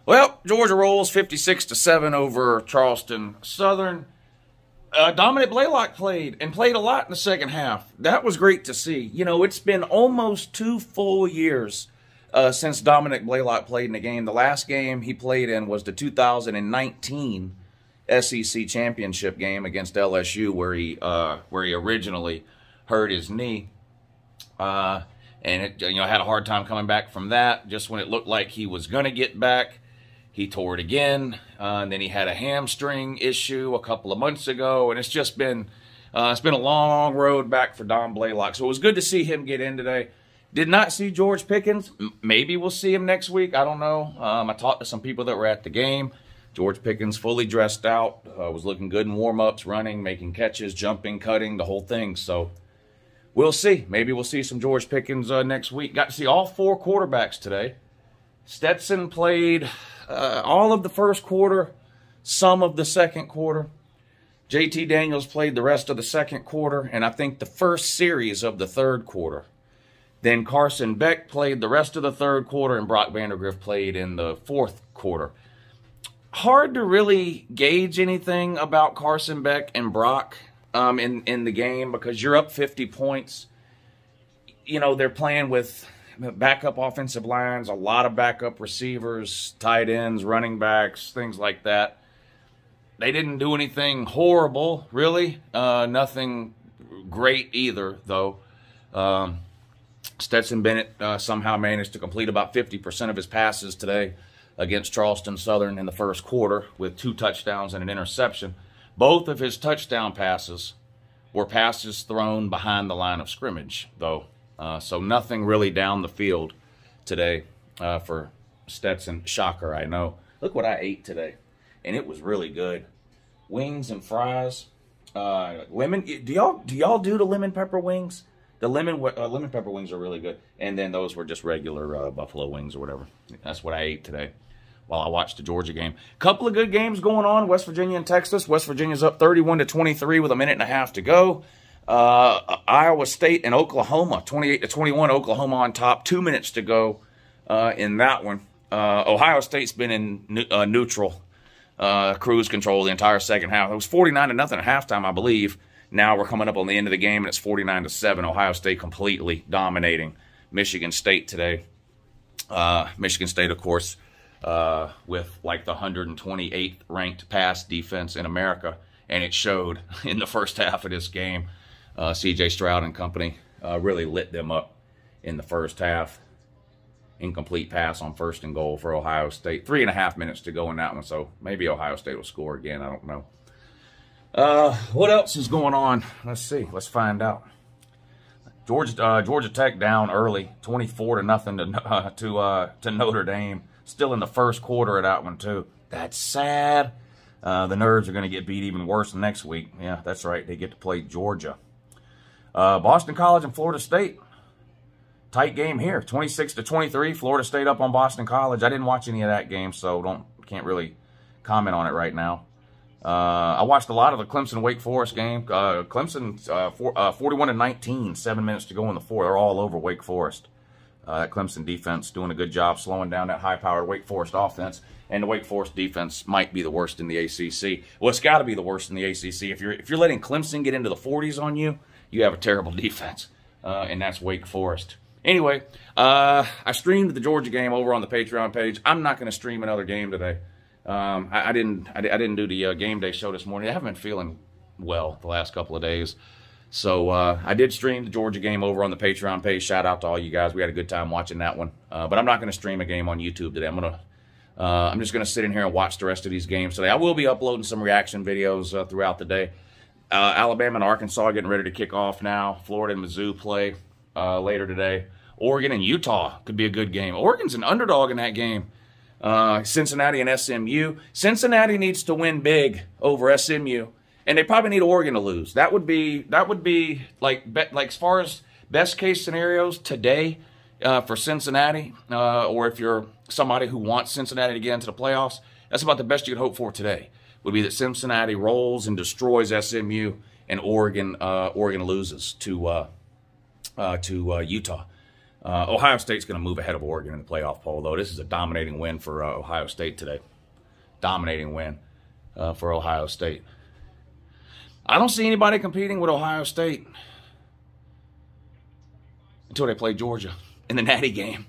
Well, Georgia rolls 56-7 over Charleston Southern. Dominic Blaylock played a lot in the second half. That was great to see. You know, it's been almost 2 full years since Dominic Blaylock played in a game. The last game he played in was the 2019 SEC championship game against LSU, where he originally hurt his knee, and it had a hard time coming back from that. Just when it looked like he was going to get back, he tore it again, and then he had a hamstring issue a couple of months ago, and it's just been it's been a long road back for Dom Blaylock. So it was good to see him get in today. Did not see George Pickens. Maybe we'll see him next week. I don't know. I talked to some people that were at the game. George Pickens fully dressed out, was looking good in warm-ups, running, making catches, jumping, cutting, the whole thing. So we'll see. Maybe we'll see some George Pickens next week. Got to see all 4 quarterbacks today. Stetson played all of the first quarter, some of the second quarter. JT Daniels played the rest of the second quarter, and I think the first series of the third quarter. Then Carson Beck played the rest of the third quarter, and Brock Vandergrift played in the fourth quarter. Hard to really gauge anything about Carson Beck and Brock in the game, because you're up 50 points. You know, they're playing with backup offensive lines, a lot of backup receivers, tight ends, running backs, things like that. They didn't do anything horrible, really. Nothing great either, though. Stetson Bennett somehow managed to complete about 50% of his passes today against Charleston Southern in the first quarter with 2 touchdowns and an interception. Both of his touchdown passes were passes thrown behind the line of scrimmage, though. So nothing really down the field today for Stetson. Shocker, I know. Look what I ate today, and it was really good. Wings and fries. Lemon. Do y'all do the lemon pepper wings? The lemon pepper wings are really good. And then those were just regular buffalo wings or whatever. That's what I ate today while I watched the Georgia game. Couple of good games going on. West Virginia and Texas. West Virginia's up 31-23 with a minute and a half to go. Iowa State and Oklahoma, 28-21. Oklahoma on top. 2 minutes to go in that one. Ohio State's been in neutral cruise control the entire second half. It was 49-0 at halftime, I believe. Now we're coming up on the end of the game, and it's 49-7. Ohio State completely dominating Michigan State today. Michigan State, of course, with like the 128th ranked pass defense in America, and it showed in the first half of this game. C.J. Stroud and company really lit them up in the first half. Incomplete pass on 1st and goal for Ohio State. 3.5 minutes to go in that one, so maybe Ohio State will score again. I don't know. What else is going on? Let's see. Let's find out. Georgia Tech down early, 24-0 to Notre Dame. Still in the first quarter of that one too. That's sad. The Nerds are going to get beat even worse next week. Yeah, that's right. They get to play Georgia. Boston College and Florida State. Tight game here. 26-23. Florida State up on Boston College. I didn't watch any of that game, so can't really comment on it right now. I watched a lot of the Clemson-Wake Forest game. Clemson 41-19, 7 minutes to go in the fourth. They're all over Wake Forest. That Clemson defense doing a good job slowing down that high-powered Wake Forest offense. And the Wake Forest defense might be the worst in the ACC. Well, it's got to be the worst in the ACC. If you're letting Clemson get into the 40s on you, you have a terrible defense, and that's Wake Forest. Anyway, I streamed the Georgia game over on the Patreon page. I'm not going to stream another game today. I didn't do the game day show this morning. I haven't been feeling well the last couple of days. So I did stream the Georgia game over on the Patreon page. Shout out to all you guys. We had a good time watching that one. But I'm not going to stream a game on YouTube today. I'm just going to sit in here and watch the rest of these games today. I will be uploading some reaction videos throughout the day. Alabama and Arkansas getting ready to kick off now. Florida and Mizzou play later today. Oregon and Utah could be a good game. Oregon's an underdog in that game. Cincinnati and SMU. Cincinnati needs to win big over SMU, and they probably need Oregon to lose. That would be like as far as best case scenarios today for Cincinnati, or if you're somebody who wants Cincinnati to get into the playoffs, that's about the best you could hope for today. Would be that Cincinnati rolls and destroys SMU, and Oregon loses to Utah. Ohio State's going to move ahead of Oregon in the playoff poll, though. This is a dominating win for Ohio State today. Dominating win for Ohio State. I don't see anybody competing with Ohio State until they play Georgia in the Natty game.